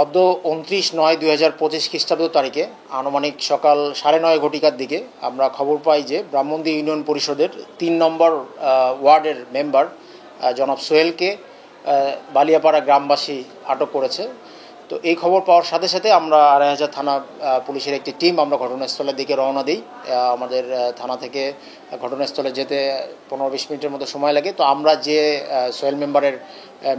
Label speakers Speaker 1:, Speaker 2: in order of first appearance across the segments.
Speaker 1: অদ্য 29/9/2025 খ্রিস্টাব্দ তারিখে আনুমানিক সকাল 9:30 ঘটিকার দিকে আমরা খবর পাই যে ব্রাহ্মণদী ইউনিয়ন পরিষদের 3 নম্বর ওয়ার্ডের মেম্বার জনাব সোহেলকে বালিয়াপাড়া গ্রামবাসী আটক করেছে। তো এই খবর পাওয়ার সাথে সাথে আমরা 2.5 থানা পুলিশের একটি টিম আমরা ঘটনাস্থলের দিকে রওনা দিই। আমাদের থানা থেকে ঘটনাস্থলে যেতে 15-20 মিনিটের মতো সময় লাগে। তো আমরা যে সোহেল মেম্বারের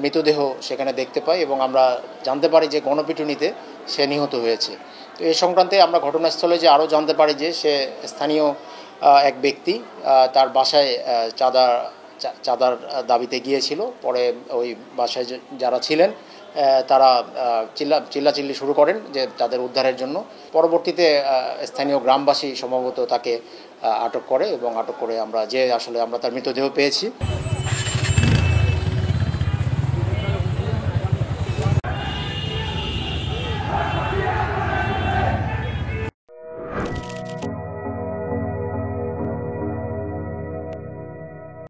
Speaker 1: মৃতদেহ সেখানে দেখতে পাই এবং আমরা জানতে পারি যে গণপিটুনিতে সে নিহত হয়েছে। তো এই সংক্রান্তে আমরা ঘটনাস্থলে যে আরও জানতে পারি যে সে স্থানীয় এক ব্যক্তি তার বাসায় চাঁদার দাবিতে গিয়েছিল। পরে ওই বাসায় যারা ছিলেন তারা চিল্লাচিল্লি শুরু করেন যে তাদের উদ্ধারের জন্য। পরবর্তীতে স্থানীয় গ্রামবাসী সম্ভবত তাকে আটক করে এবং আটক করে আমরা তার মৃতদেহ পেয়েছি।